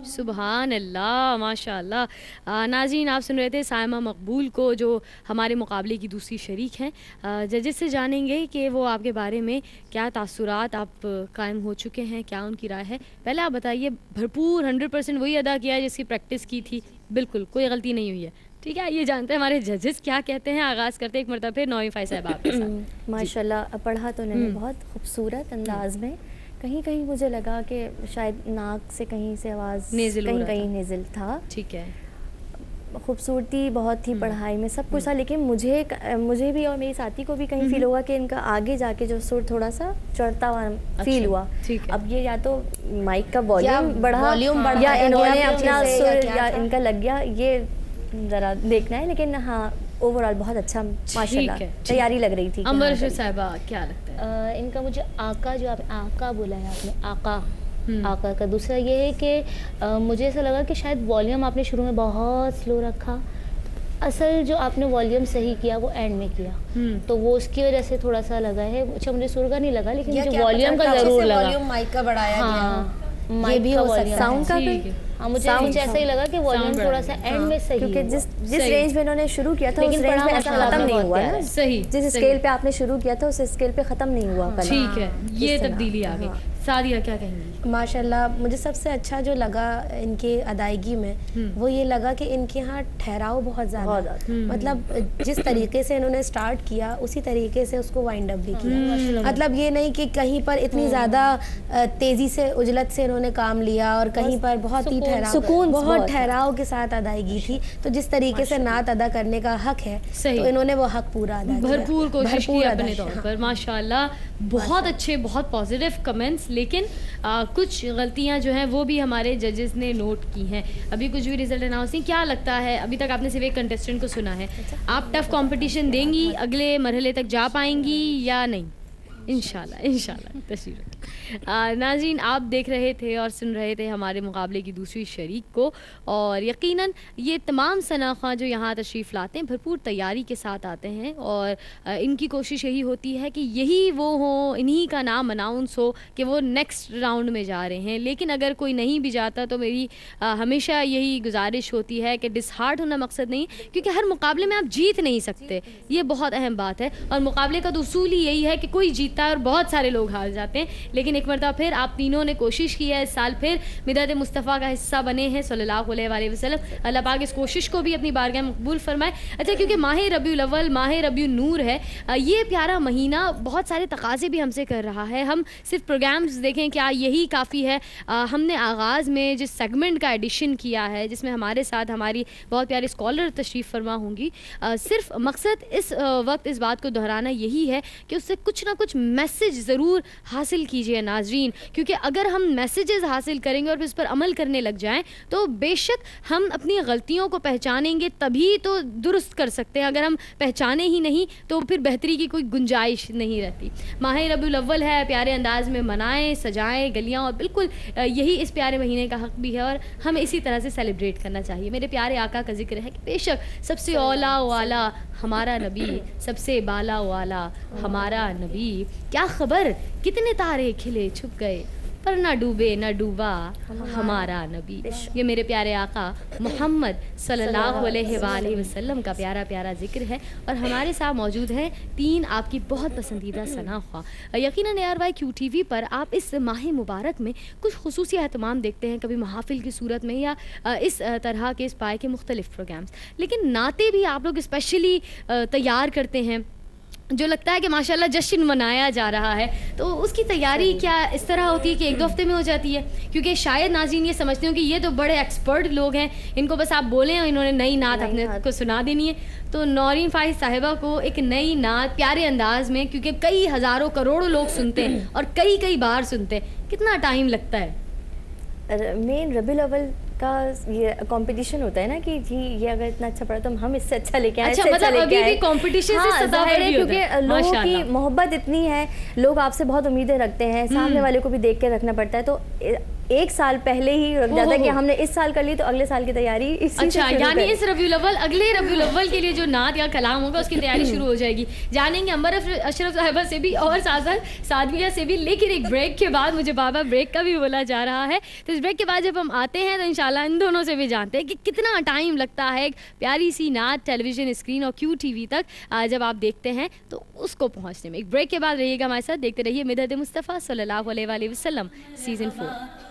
سبحان اللہ ماشاء اللہ. ناظرین آپ سن رہے تھے سائمہ مقبول کو جو ہمارے مقابلے کی دوسری شریک ہیں. ججز سے جانیں گے کہ وہ آپ کے بارے میں کیا تاثرات آپ قائم ہو چکے ہیں, کیا ان کی رائے ہے. پہلے آپ بتائیے, بھرپور 100% وہی ادا کیا ہے جس کی پریکٹس کی تھی, بالکل کوئی غلطی نہیں ہوئی ہے, ٹھیک ہے. یہ جانتے ہیں ہمارے ججز کیا کہتے ہیں. آغاز کرتے ایک مرتبہ پھر نویں فائز صاحب آپ کے ساتھ. ماشاء اللہ پڑھا تو انہوں نے بہت خوبصورت انداز میں. کہیں کہیں مجھے لگا کہ شاید ناک سے کہیں سے آواز کہیں نیزل تھا. ٹھیک ہے. خوبصورتی بہت تھی پڑھائی میں, سب کچھ تھا, لیکن مجھے بھی اور میری ساتھی کو بھی کہیں فیل ہوا کہ ان کا آگے جا کے جو سر تھوڑا سا چڑھتا ہوا فیل ہوا. اب یہ یا تو مائک کا والیوم بڑھا یا انہوں نے اپنا سر یا ان کا لگ گیا, یہ ذرا دیکھنا ہے. لیکن ہاں اوور آل بہت اچھا ماشاء اللہ تیاری لگ رہی تھی. امبر صاحبہ کیا لگتا ہے ان کا؟ مجھے آقا, جو آپ آقا بولا ہے آپ نے, آقا کا دوسرا یہ ہے کہ مجھے ایسا لگا کہ شاید والیوم آپ نے شروع میں بہت سلو رکھا, اصل جو آپ نے والیوم صحیح کیا وہ اینڈ میں کیا, تو وہ اس کی وجہ سے تھوڑا سا لگا ہے. اچھا مجھے سر کا نہیں لگا, لیکن مجھے والیوم کا ضرور لگا. مائک کا بڑھایا ہاں مائک کا والیوم, ساؤنڈ کا ہاں مجھے ایسا ہی لگا کہ والیوم تھوڑا سا اینڈ میں صحیح, کیونکہ جس رینج میں انہوں نے شروع کیا تھا اس رینج میں ایسا ختم نہیں ہوا نا. صحیح, جس اسکیل پہ آپ نے شروع کیا تھا اس اسکیل پہ ختم نہیں ہوا. ٹھیک ہے, یہ تبدیلی آ گئی. سعدیہ کیا کہیں گی؟ ماشاء اللہ مجھے سب سے اچھا جو لگا ان کی ادائیگی میں وہ یہ لگا کہ ان کے ہاں ٹھہراؤ بہت زیادہ, مطلب جس طریقے سے انہوں نے سٹارٹ کیا اسی طریقے سے اس کو وائنڈ اپ بھی کیا. مطلب یہ نہیں کہ کہیں پر اتنی زیادہ تیزی سے عجلت سے انہوں نے کام لیا اور کہیں پر بہت ہی بہت ٹھہراؤ کے ساتھ ادائیگی تھی. تو جس طریقے سے نعت ادا کرنے کا حق ہے تو انہوں نے وہ حق پورا ادا کیا, بھرپور کوشش کی اپنے طور پر. ماشاءاللہ بہت اچھے, بہت پازیٹیو کمنٹس, لیکن کچھ غلطیاں جو ہیں وہ بھی ہمارے ججز نے نوٹ کی ہیں. ابھی کچھ بھی رزلٹ اناؤنس نہیں. کیا لگتا ہے, ابھی تک آپ نے صرف ایک کنٹیسٹنٹ کو سنا ہے, آپ ٹف کمپٹیشن دیں گی, اگلے مرحلے تک جا پائیں گی یا نہیں؟ انشاءاللہ تشریف. ناظرین آپ دیکھ رہے تھے اور سن رہے تھے ہمارے مقابلے کی دوسری شریک کو, اور یقیناً یہ تمام ثناء جو یہاں تشریف لاتے ہیں بھرپور تیاری کے ساتھ آتے ہیں, اور ان کی کوشش یہی ہوتی ہے کہ یہی وہ ہوں, انہی کا نام اناؤنس ہو کہ وہ نیکسٹ راؤنڈ میں جا رہے ہیں. لیکن اگر کوئی نہیں بھی جاتا تو میری ہمیشہ یہی گزارش ہوتی ہے کہ ڈس ہارٹ ہونا مقصد نہیں, کیونکہ ہر مقابلے میں آپ جیت نہیں سکتے, یہ بہت اہم بات ہے. اور مقابلے کا تو اصول ہی یہی ہے کہ کوئی جیتتا ہے اور بہت سارے لوگ ہار جاتے ہیں. لیکن ایک مرتبہ پھر آپ تینوں نے کوشش کی ہے, اس سال پھر مدحت مصطفیٰ کا حصہ بنے ہیں صلی اللہ علیہ وآلہ وسلم. اللہ پاک اس کوشش کو بھی اپنی بارگاہ میں مقبول فرمائے. اچھا, کیونکہ ماہ ربیع الاول, ماہ ربیع النور ہے, یہ پیارا مہینہ بہت سارے تقاضے بھی ہم سے کر رہا ہے. ہم صرف پروگرامز دیکھیں کیا یہی کافی ہے؟ ہم نے آغاز میں جس سیگمنٹ کا ایڈیشن کیا ہے جس میں ہمارے ساتھ ہماری بہت پیاری اسکالر تشریف فرما ہوں گی, صرف مقصد اس وقت اس بات کو دہرانا یہی ہے کہ اس سے کچھ نہ کچھ میسج ضرور حاصل کیجیے ناظرین, کیونکہ اگر ہم میسیجز حاصل کریں گے اور پھر اس پر عمل کرنے لگ جائیں تو بے شک ہم اپنی غلطیوں کو پہچانیں گے تبھی تو درست کر سکتے ہیں. اگر ہم پہچانے ہی نہیں تو پھر بہتری کی کوئی گنجائش نہیں رہتی. ماہ ربیع الاول ہے, پیارے انداز میں منائیں, سجائیں گلیاں, اور بالکل یہی اس پیارے مہینے کا حق بھی ہے اور ہمیں اسی طرح سے سیلیبریٹ کرنا چاہیے. میرے پیارے آقا کا ذکر ہے کہ بے شک سب سے اولا والا ہمارا نبی, سب سے بالا والا ہمارا نبی, کیا خبر کتنے تارے کھلے چھپ گئے پر نہ ڈوبے نہ ڈوبا ہمارا نبی. یہ میرے پیارے آقا محمد صلی اللہ علیہ وآلہ وسلم کا پیارا پیارا ذکر ہے. اور ہمارے ساتھ موجود ہیں تین آپ کی بہت پسندیدہ ثناء خواہ. یقیناً ARYQTV پر آپ اس ماہ مبارک میں کچھ خصوصی اہتمام دیکھتے ہیں, کبھی محافل کی صورت میں یا اس طرح کے اس پائے کے مختلف پروگرامز, لیکن نعتیں بھی آپ لوگ اسپیشلی تیار کرتے ہیں جو لگتا ہے کہ ماشاءاللہ جشن منایا جا رہا ہے. تو اس کی تیاری کیا اس طرح ہوتی ہے کہ ایک دو ہفتے میں ہو جاتی ہے؟ کیونکہ شاید ناظرین یہ سمجھتے ہوں کہ یہ تو بڑے ایکسپرٹ لوگ ہیں, ان کو بس آپ بولیں اور انہوں نے نئی نعت اپنے کو سنا دینی ہے. تو نورین فائز صاحبہ کو ایک نئی نعت پیارے انداز میں, کیونکہ کئی ہزاروں کروڑوں لوگ سنتے ہیں اور کئی بار سنتے ہیں, کتنا ٹائم لگتا ہے؟ مین ربیع الاول کا یہ کمپٹیشن ہوتا ہے نا کہ جی یہ اگر اتنا اچھا پڑا تو ہم اس سے اچھا لے کے آئیں. اچھا, مطلب ابھی بھی کمپٹیشن سے سطح پر بھی ہوتا ہے, کیونکہ لوگوں کی محبت اتنی ہے, لوگ آپ سے بہت امیدیں رکھتے ہیں, سامنے والے کو بھی دیکھ کے رکھنا پڑتا ہے. تو ایک سال پہلے ہی رکھ جاتا ہے کہ ہم نے اس سال کر لی تو اگلے سال کی تیاری اسی. اچھا, یعنی اس ربیع الاول, اگلے ربیع الاول کے لیے جو نعت یا کلام ہوگا اس کی تیاری شروع ہو جائے گی. جانیں گے عمر اشرف صاحبہ سے بھی اور ساتھ ساتھ سعدیہ سے بھی, لیکن ایک بریک کے بعد مجھے بابا بریک کا بھی بولا جا رہا ہے. تو اس بریک کے بعد جب ہم آتے ہیں تو انشاءاللہ ان دونوں سے بھی جانتے ہیں کہ کتنا ٹائم لگتا ہے ایک پیاری سی نعت ٹیلی ویژن اسکرین اور QTV تک جب آپ دیکھتے ہیں تو اس کو پہنچنے میں. ایک بریک کے بعد رہیے گا ہمارے ساتھ, دیکھتے رہیے مدحت مصطفیٰ صلی اللہ علیہ وآلہ وسلم سیزن 4.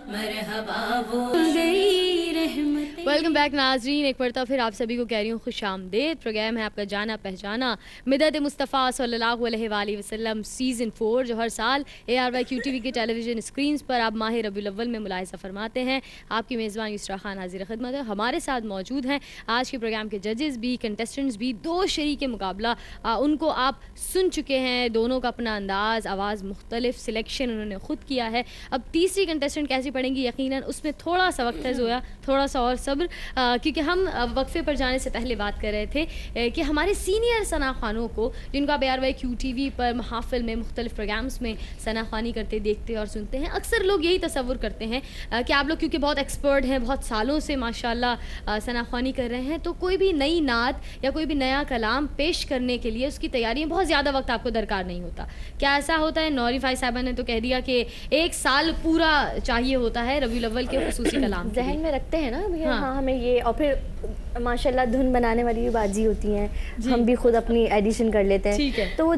ویلکم بیک ناظرین, ایک مرتبہ پھر آپ سبھی کو کہہ رہی ہوں خوش آمدید. پروگرام ہے آپ کا جانا پہچانا مدحت مصطفیٰ صلی اللہ علیہ وآلہ وسلم سیزن 4, جو ہر سال ARYQTV کے ٹیلی ویژن اسکرینز پر آپ ماہ ربیع الاول میں ملاحظہ فرماتے ہیں. آپ کی میزبان یسریٰ خان حاضر خدمت ہے. ہمارے ساتھ موجود ہیں آج کے پروگرام کے ججز بھی, کنٹیسٹنٹس بھی, دو شریک مقابلہ ان کو آپ سن چکے ہیں. دونوں کا اپنا انداز, آواز مختلف, سلیکشن انہوں نے خود کیا ہے. اب تیسری کنٹیسٹنٹ کیسی پڑیں گی یقیناً اس میں تھوڑا سا وقت ہے زویا, تھوڑا سا اور صبر, کیونکہ ہم وقفے پر جانے سے پہلے بات کر رہے تھے کہ ہمارے سینئر ثناء خوانوں کو جن کو آپ ARYQTV پر محافل میں مختلف پروگرامز میں ثناء خوانی کرتے دیکھتے اور سنتے ہیں, اکثر لوگ یہی تصور کرتے ہیں کہ آپ لوگ کیونکہ بہت ایکسپرٹ ہیں, بہت سالوں سے ماشاءاللہ ثناء خوانی کر رہے ہیں, تو کوئی بھی نئی نعت یا کوئی بھی نیا کلام پیش کرنے کے لیے اس کی تیاری میں بہت زیادہ وقت آپ کو درکار نہیں ہوتا. کیا ایسا ہوتا ہے؟ نوری فائز صاحبہ نے تو کہہ دیا کہ ایک سال پورا چاہیے ہوتا ہے ربیع الاول کے خصوصی کلام. ذہن میں رکھتے ہیں نا ہاں ہمیں یہ, اور پھر ماشاءاللہ دھن بنانے والی بھی بازی ہوتی ہیں, ہم بھی خود اپنی ایڈیشن کر لیتے ہیں. تو وہ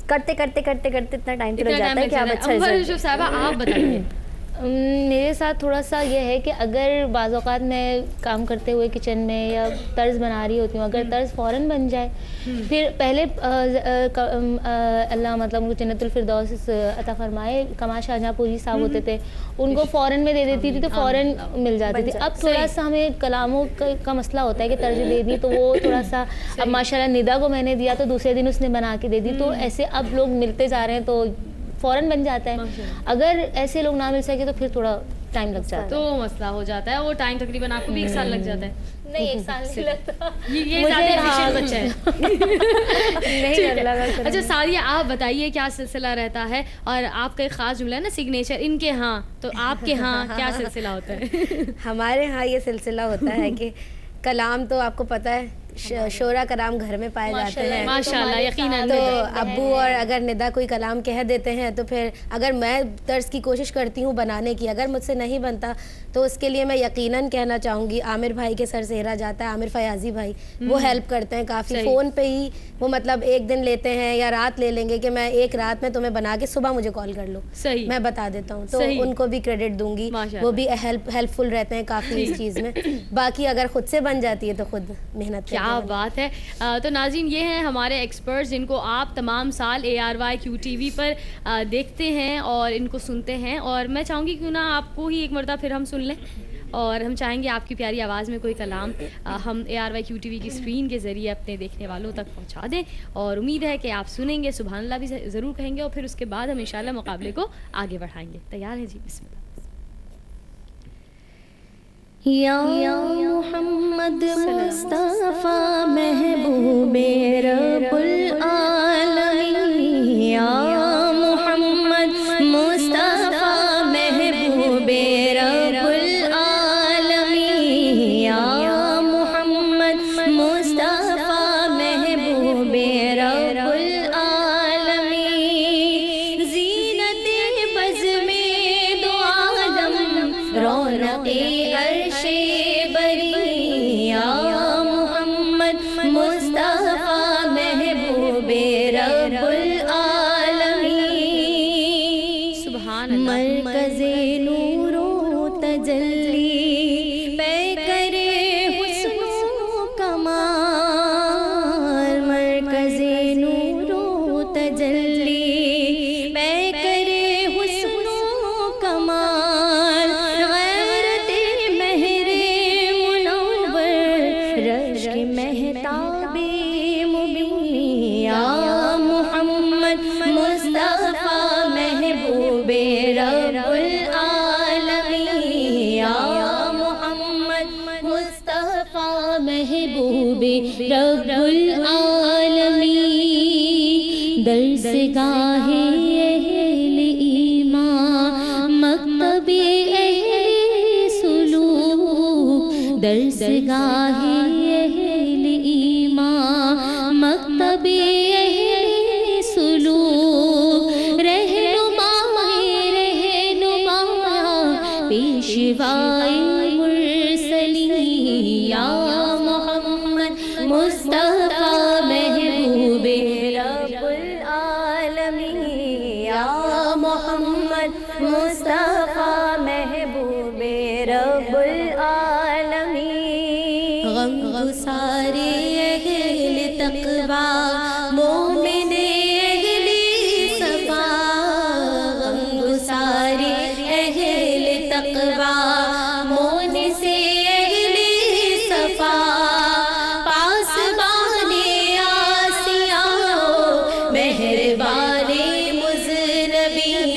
کرتے اتنا ٹائم تو لگ جاتا ہے کہ آپ اچھا صاحبہ آپ بتائیے میرے ساتھ تھوڑا سا یہ ہے کہ اگر بعض اوقات میں کام کرتے ہوئے کچن میں یا طرز بنا رہی ہوتی ہوں، اگر طرز فوراً بن جائے، پھر پہلے اللہ مطلب ان کو جنت الفردوس عطا فرمائے، کمال شاہجہاں پوری صاحب ہوتے تھے، ان کو فوراً میں دے دیتی تھی تو فوراً مل جاتی تھی. اب تھوڑا سا ہمیں کلاموں کا مسئلہ ہوتا ہے کہ طرز دے دی تو وہ تھوڑا سا، اب ماشاءاللہ ندا کو میں نے دیا تو دوسرے دن اس نے بنا کے دے دی، تو ایسے اب لوگ ملتے جا رہے ہیں تو فوراً بن جاتا ہے. اگر ایسے لوگ نہ مل سکے تو پھر تھوڑا ٹائم لگ جاتا ہے، تو مسئلہ ہو جاتا ہے. وہ ٹائم تقریباً آپ کو بھی 1 سال لگ جاتا ہے. نہیں 1 سال نہیں لگتا یہ زیادہ بچہ ہے. نہیں لگا. اچھا ساریہ آپ بتائیے کیا سلسلہ رہتا ہے، اور آپ کا ایک خاص جملہ ہے نا سگنیچر، ان کے ہاں، تو آپ کے ہاں کیا سلسلہ ہوتا ہے؟ ہمارے ہاں یہ سلسلہ ہوتا ہے کہ کلام تو آپ کو پتہ ہے شعرا کرام گھر میں پائے جاتے ہیں ماشاءاللہ، یقیناً. تو ابو اور اگر ندا کوئی کلام کہہ دیتے ہیں تو پھر اگر میں طرز کی کوشش کرتی ہوں بنانے کی، اگر مجھ سے نہیں بنتا تو اس کے لیے میں یقیناً کہنا چاہوں گی عامر بھائی کے سر سہرا جاتا ہے، عامر فیاضی بھائی، وہ ہیلپ کرتے ہیں کافی. فون پہ ہی وہ مطلب 1 دن لیتے ہیں یا رات لے لیں گے کہ میں 1 رات میں تمہیں بنا کے صبح مجھے کال کر لو، میں بتا دیتا ہوں. تو ان کو بھی کریڈٹ دوں گی، وہ بھی ہیلپ فل رہتے ہیں کافی اس چیز میں. باقی اگر خود سے بن جاتی ہے تو خود محنت. کیا بات ہے. تو ناظرین یہ ہیں ہمارے ایکسپرٹس جن کو آپ تمام سال ARYQTV پر دیکھتے ہیں اور ان کو سنتے ہیں، اور میں چاہوں گی کیوں نہ آپ کو ہی ایک مرتبہ پھر ہم سن لیں، اور ہم چاہیں گے آپ کی پیاری آواز میں کوئی کلام ہم ARYQTV کی اسکرین کے ذریعے اپنے دیکھنے والوں تک پہنچا دیں، اور امید ہے کہ آپ سنیں گے، سبحان اللہ بھی ضرور کہیں گے، اور پھر اس کے بعد ہم انشاءاللہ مقابلے کو آگے بڑھائیں گے. تیار ہیں جی؟ بسم اللہ. یا محمد مصطفیٰ محبوب رب العالمین، یا محمد مصطفیٰ محبوب رب العالمین، یا محمد مصطفیٰ محبوب رب العالمین، زینت بزم دو عالم، رونق عرش بری، یا محمد مصطفیٰ محبوب رب العالمین. سبحان اللہ. مرکز نور و تجلی پیکر حسن و کمال، مرکز نور و تجلی پیکر حسن و کمال، غیرت مہر منور رشک مہتاب مبین، یا محمد مصطفیٰ محبوب رب العالمین، یا محمد مصطفیٰ محبوب رب العالمین. درس گاہ اہل ایمان، مکتب اہل سلوک، درس گاہ اہل ایمان، مکتب اہل سلوک، رہنما پیشوائی مرسلین، یا محمد مصطفیٰ محبوب رب العالمین، یا محمد مصطفیٰ محبوب رب العالمین. غم گسار اہل تقویٰ مومن اہل صفا، غم گسار اہل تقویٰ مومن سے اہل صفا، پاسبان آسیاں مہربان مذنبین،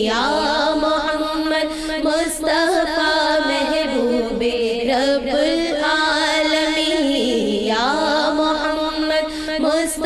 یا محمد مصطفیٰ محبوب رب العالمین، یا محمد مصطفیٰ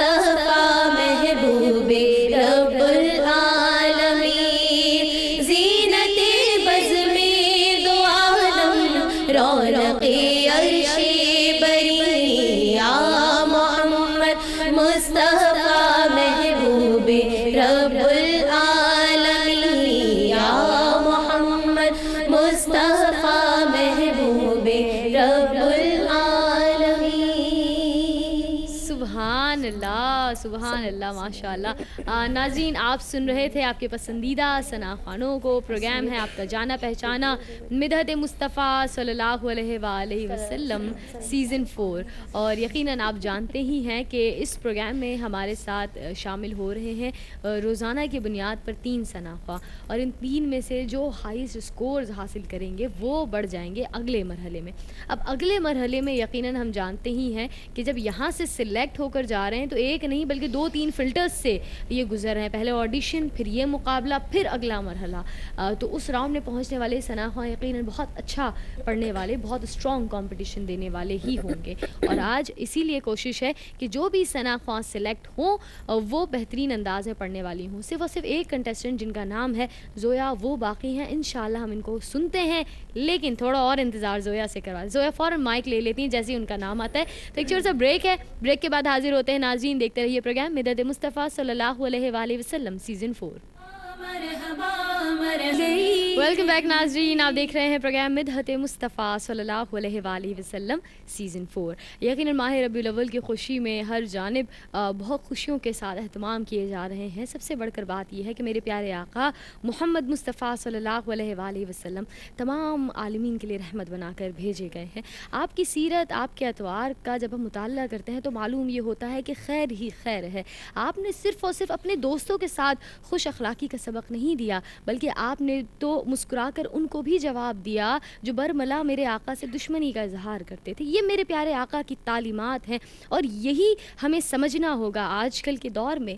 سبحان اللہ سبحان اللہ ماشاء اللہ. ناظرین آپ سن رہے تھے آپ کے پسندیدہ ثنا خوانوں کو. پروگرام ہے آپ کا جانا پہچانا مدحت مصطفیٰ صلی اللہ علیہ وآلہ وسلم سیزن 4. اور یقیناً آپ جانتے ہی ہیں کہ اس پروگرام میں ہمارے ساتھ شامل ہو رہے ہیں روزانہ کی بنیاد پر 3 ثنا خواں, اور ان 3 میں سے جو ہائیسٹ اسکورز حاصل کریں گے وہ بڑھ جائیں گے اگلے مرحلے میں. اب اگلے مرحلے میں یقیناً ہم جانتے ہی ہیں کہ جب یہاں سے سلیکٹ ہو کر جا رہے ہیں تو ایک نہیں بلکہ 2-3 فلٹرز سے یہ گزر رہے ہیں. پہلے آڈیشن, پھر یہ مقابلہ, پھر اگلا مرحلہ. تو اس راؤنڈ میں پہنچنے والے ثنا خواں یقیناً بہت اچھا پڑھنے والے, بہت اسٹرانگ کمپٹیشن دینے والے ہی ہوں گے. اور آج اسی لیے کوشش ہے کہ جو بھی ثنا خواں سلیکٹ ہوں وہ بہترین انداز میں پڑھنے والی ہوں. صرف اور صرف ایک کنٹیسٹنٹ جن کا نام ہے زویا وہ باقی ہیں. انشاءاللہ ہم ان کو سنتے ہیں, لیکن تھوڑا اور انتظار زویا سے کروا. زویا فوراً مائک لے لیتی ہیں جیسے ان کا نام آتا ہے. تو ایک چھوٹا سا بریک ہے, بریک کے بعد حاضر ہوتے ہیں. ناظرین دیکھتے رہیے پروگرام مدحت مصطفیٰ صلی اللہ علیہ وآلہ وسلم سیزن 4. ویلکم بیک ناظرین, آپ دیکھ رہے ہیں پروگرام مدحت مصطفیٰ صلی اللہ علیہ وآلہ وسلم سیزن 4. یقیناً ماہ ربیع الاول کی خوشی میں ہر جانب بہت خوشیوں کے ساتھ اہتمام کیے جا رہے ہیں. سب سے بڑھ کر بات یہ ہے کہ میرے پیارے آقا محمد مصطفیٰ صلی اللہ علیہ وآلہ وسلم تمام عالمین کے لیے رحمت بنا کر بھیجے گئے ہیں. آپ کی سیرت, آپ کے اطوار کا جب ہم مطالعہ کرتے ہیں تو معلوم یہ ہوتا ہے کہ خیر ہی خیر ہے. آپ نے صرف اور صرف اپنے دوستوں کے ساتھ خوش اخلاقی کا سبق نہیں دیا, بلکہ آپ نے تو مسکرا کر ان کو بھی جواب دیا جو برملا میرے آقا سے دشمنی کا اظہار کرتے تھے. یہ میرے پیارے آقا کی تعلیمات ہیں, اور یہی ہمیں سمجھنا ہوگا. آج کل کے دور میں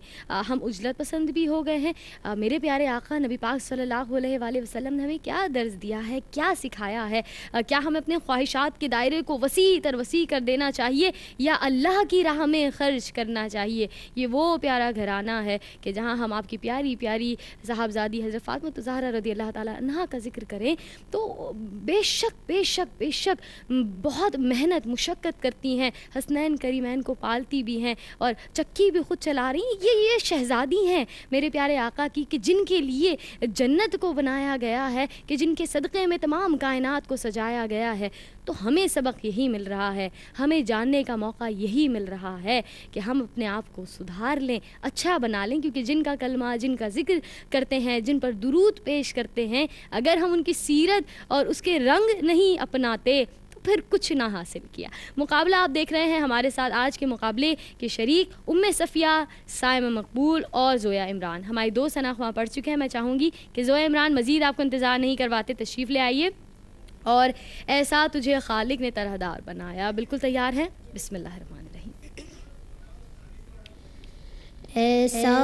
ہم عجلت پسند بھی ہو گئے ہیں. میرے پیارے آقا نبی پاک صلی اللہ علیہ وآلہ وسلم نے ہمیں کیا درس دیا ہے, کیا سکھایا ہے. کیا ہمیں اپنے خواہشات کے دائرے کو وسیع تر وسیع کر دینا چاہیے یا اللہ کی راہ میں خرچ کرنا چاہیے؟ یہ وہ پیارا گھرانہ ہے کہ جہاں ہم آپ کی پیاری پیاری صاحبزادی حضرت فاطمہ زہرا رضی اللہ تعالیٰ عنہا کا ذکر کریں تو بے شک بہت محنت مشقت کرتی ہیں. حسنین کریمین کو پالتی بھی ہیں اور چکی بھی خود چلا رہی ہیں. یہ شہزادی ہیں میرے پیارے آقا کی, کہ جن کے لیے جنت کو بنایا گیا ہے, کہ جن کے صدقے میں تمام کائنات کو سجایا گیا ہے. تو ہمیں سبق یہی مل رہا ہے, ہمیں جاننے کا موقع یہی مل رہا ہے کہ ہم اپنے آپ کو سدھار لیں, اچھا بنا لیں. کیونکہ جن کا کلمہ, جن کا ذکر کرتے ہیں, جن پر درود پیش کرتے ہیں, اگر ہم ان کی سیرت اور اس کے رنگ نہیں اپناتے تو پھر کچھ نہ حاصل کیا. مقابلہ آپ دیکھ رہے ہیں. ہمارے ساتھ آج کے مقابلے کے شریک ام صفیہ, سائمہ مقبول اور زویا عمران. ہماری 2 ثنا خواں پڑھ چکے ہیں. میں چاہوں گی کہ زویا عمران مزید آپ کو انتظار نہیں کرواتے, تشریف لے آئیے. اور ایسا تجھے خالق نے طرح دار بنایا. بالکل تیار ہیں؟ بسم اللہ الرحمن الرحیم. ایسا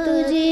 تجھے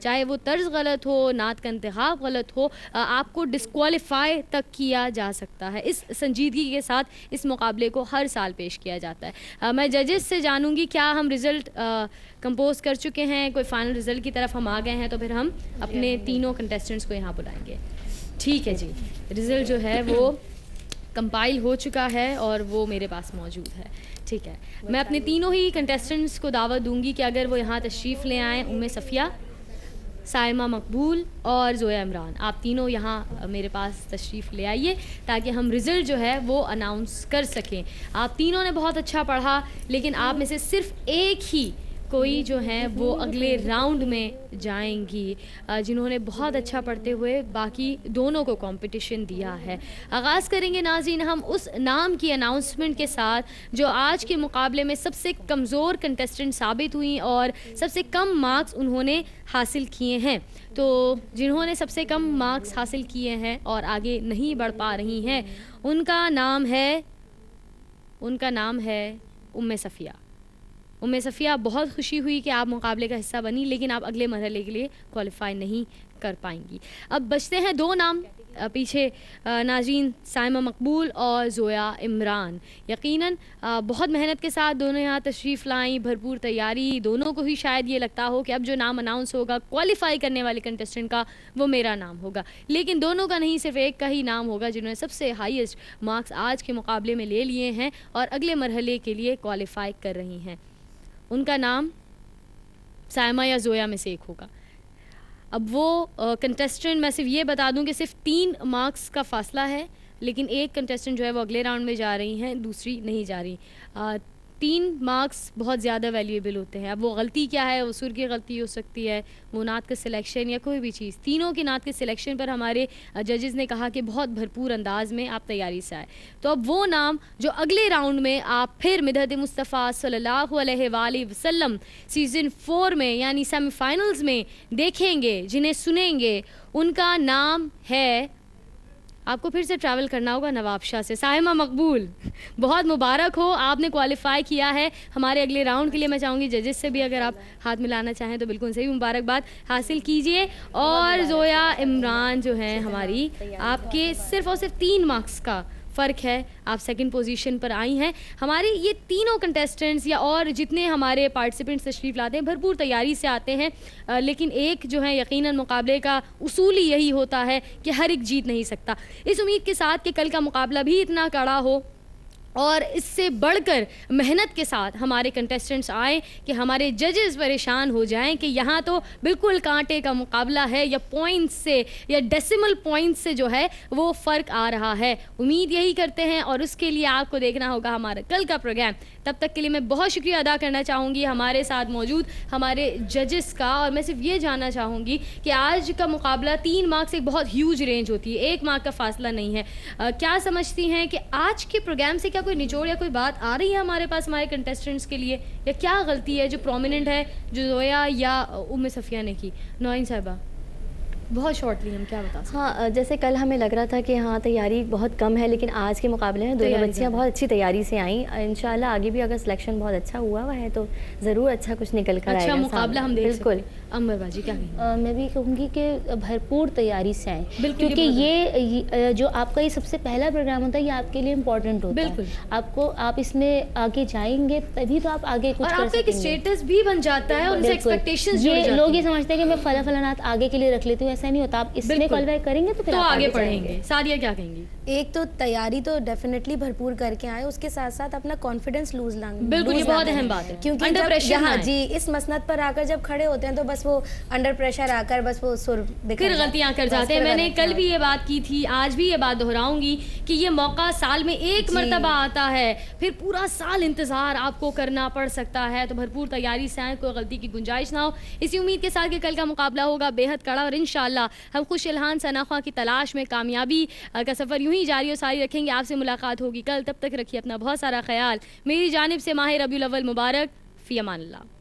چاہے وہ طرز غلط ہو، نعت کا انتخاب غلط ہو، آپ کو ڈسکوالیفائی تک کیا جا سکتا ہے. اس سنجیدگی کے ساتھ اس مقابلے کو ہر سال پیش کیا جاتا ہے. میں ججز سے جانوں گی کیا ہم رزلٹ کمپوز کر چکے ہیں، کوئی فائنل رزلٹ کی طرف ہم آ گئے ہیں، تو پھر ہم اپنے تینوں کنٹیسٹنٹس کو یہاں بلائیں گے. ٹھیک ہے جی، رزلٹ جو ہے وہ کمپائل ہو چکا ہے اور وہ میرے پاس موجود ہے. ٹھیک ہے، میں اپنے تینوں ہی کنٹیسٹنٹس کو دعوت دوں گی کہ اگر وہ یہاں تشریف لے آئیں. صفیہ، سائمہ مقبول اور زویا عمران، آپ تینوں یہاں میرے پاس تشریف لے آئیے تاکہ ہم رزلٹ جو ہے وہ اناؤنس کر سکیں. آپ تینوں نے بہت اچھا پڑھا، لیکن آپ میں سے صرف ایک ہی کوئی جو ہیں وہ اگلے راؤنڈ میں جائیں گی، جنہوں نے بہت اچھا پڑھتے ہوئے باقی دونوں کو کمپٹیشن دیا ہے. آغاز کریں گے ناظرین ہم اس نام کی اناؤنسمنٹ کے ساتھ جو آج کے مقابلے میں سب سے کمزور کنٹیسٹنٹ ثابت ہوئیں اور سب سے کم مارکس انہوں نے حاصل کیے ہیں. تو جنہوں نے سب سے کم مارکس حاصل کیے ہیں اور آگے نہیں بڑھ پا رہی ہیں، ان کا نام ہے صفیہ. صفیہ، بہت خوشی ہوئی کہ آپ مقابلے کا حصہ بنی، لیکن آپ اگلے مرحلے کے لیے کوالیفائی نہیں کر پائیں گی. اب بچتے ہیں دو نام پیچھے ناظرین، سائمہ مقبول اور زویا عمران. یقیناً بہت محنت کے ساتھ دونوں یہاں تشریف لائیں، بھرپور تیاری. دونوں کو ہی شاید یہ لگتا ہو کہ اب جو نام اناؤنس ہوگا کوالیفائی کرنے والے کنٹیسٹنٹ کا وہ میرا نام ہوگا، لیکن دونوں کا نہیں، صرف ایک کا ہی نام ہوگا جنہوں نے سب سے ہائیسٹ مارکس آج کے مقابلے میں لے لیے ہیں اور اگلے مرحلے کے لیے کوالیفائی کر رہی ہیں. ان کا نام سائمہ یا زویا میں سے ایک ہوگا. اب وہ کنٹیسٹنٹ میں صرف یہ بتا دوں کہ صرف 3 مارکس کا فاصلہ ہے، لیکن ایک کنٹیسٹنٹ جو ہے وہ اگلے راؤنڈ میں جا رہی ہیں، دوسری نہیں جا رہی. 3 مارکس بہت زیادہ ویلیویبل ہوتے ہیں. اب وہ غلطی کیا ہے، وہ سر کی غلطی ہو سکتی ہے، وہ نعت کا سلیکشن یا کوئی بھی چیز. تینوں کی نعت کے سلیکشن پر ہمارے ججز نے کہا کہ بہت بھرپور انداز میں آپ تیاری سے آئے. تو اب وہ نام جو اگلے راؤنڈ میں آپ پھر مدحت مصطفیٰ صلی اللہ علیہ وآلہ وسلم سیزن 4 میں یعنی سیمی فائنلز میں دیکھیں گے، جنہیں سنیں گے، ان کا نام ہے، آپ کو پھر سے ٹریول کرنا ہوگا نواب شاہ سے. سائمہ مقبول، بہت مبارک ہو، آپ نے کوالیفائی کیا ہے ہمارے اگلے راؤنڈ کے لیے. میں چاہوں گی ججز سے بھی اگر آپ ہاتھ ملانا چاہیں تو بالکل صحیح، مبارکباد حاصل کیجئے. اور زویا عمران جو ہیں ہماری، آپ کے صرف اور صرف 3 مارکس کا فرق ہے، آپ سیکنڈ پوزیشن پر آئی ہیں. ہمارے یہ تینوں کنٹیسٹنٹس یا اور جتنے ہمارے پارٹیسپینٹس تشریف لاتے ہیں بھرپور تیاری سے آتے ہیں، لیکن ایک جو ہے یقیناً مقابلے کا اصول ہی یہی ہوتا ہے کہ ہر ایک جیت نہیں سکتا. اس امید کے ساتھ کہ کل کا مقابلہ بھی اتنا کڑا ہو اور اس سے بڑھ کر محنت کے ساتھ ہمارے کنٹیسٹنٹس آئیں کہ ہمارے ججز پریشان ہو جائیں کہ یہاں تو بالکل کانٹے کا مقابلہ ہے، یا پوائنٹس سے یا ڈیسیمل پوائنٹس سے جو ہے وہ فرق آ رہا ہے. امید یہی کرتے ہیں اور اس کے لیے آپ کو دیکھنا ہوگا ہمارا کل کا پروگرام. تب تک کے لیے میں بہت شکریہ ادا کرنا چاہوں گی ہمارے ساتھ موجود ہمارے ججز کا، اور میں صرف یہ جاننا چاہوں گی کہ آج کا مقابلہ 3 مارکس ایک بہت ہیوج رینج ہوتی ہے، 1 مارک کا فاصلہ نہیں ہے. کیا سمجھتی ہیں کہ آج کے پروگرام سے کیا کوئی نچوڑ یا کوئی بات آ رہی ہے ہمارے پاس ہمارے کنٹیسٹنٹس کے لیے، یا کیا غلطی ہے جو پرومیننٹ ہے جو زویا یا صفیہ نے کی؟ نوئین صاحبہ بہت شارٹلی ہم کیا بتا سکتے ہیں؟ ہاں، جیسے کل ہمیں لگ رہا تھا کہ ہاں تیاری بہت کم ہے، لیکن آج کے مقابلے میں دونوں بچیاں بہت اچھی تیاری سے آئیں. انشاءاللہ آگے بھی اگر سلیکشن بہت اچھا ہوا ہے تو ضرور اچھا کچھ نکل کر آئے گا. اچھا مقابلہ ہم دیکھ بالکل. امبر باجی کیا کہیں؟ میں بھی کہوں گی کہ بھرپور تیاری سے آئیں، بالکل، کیونکہ یہ جو آپ کا یہ سب سے پہلا پروگرام ہوتا ہے یہ آپ کے لیے امپورٹنٹ ہوتا ہے. بالکل، آپ اس میں آگے جائیں گے تبھی تو آپ آگے کچھ کر سکیں گے، ایک اسٹیٹس بھی بن جاتا ہے اور ایکسپیکٹیشنز یہ لوگ یہ سمجھتے ہیں کہ میں فلاں نعت آگے کے لیے رکھ لیتی ہوں، ایسا نہیں ہوتا. آپ اس میں کوالیفائی کریں گے تو پھر آگے پڑھیں گے. سعدیہ کیا کہیں گی؟ ایک تو تیاری تو ڈیفینیٹلی بھرپور کر کے آئے، اس کے ساتھ ساتھ اپنا کانفیڈنس لوز نہ کریں. بالکل، یہ بہت اہم بات ہے، کیونکہ یہاں جی اس مسند پر آ کر جب کھڑے ہوتے ہیں تو بس وہ انڈر پریشر آ کر بس وہ سر پھر غلطیاں کر جاتے ہیں. میں نے کل بھی یہ بات کی تھی، آج بھی یہ بات دہراؤں گی کہ یہ موقع سال میں ایک مرتبہ آتا ہے، پھر پورا سال انتظار آپ کو کرنا پڑ سکتا ہے. تو بھرپور تیاری سے آئیں، کوئی غلطی کی گنجائش نہ ہو. اسی امید کے ساتھ کہ کل کا مقابلہ ہوگا بے حد کڑا، اور انشاءاللہ ہم خوش الحان ثناء کی تلاش میں کامیابی کا سفر یوں ہی جاری و ساری رکھیں گے. آپ سے ملاقات ہوگی کل، تب تک رکھیے اپنا بہت سارا خیال. میری جانب سے ماہ ربیع الاول مبارک. فی امان اللہ.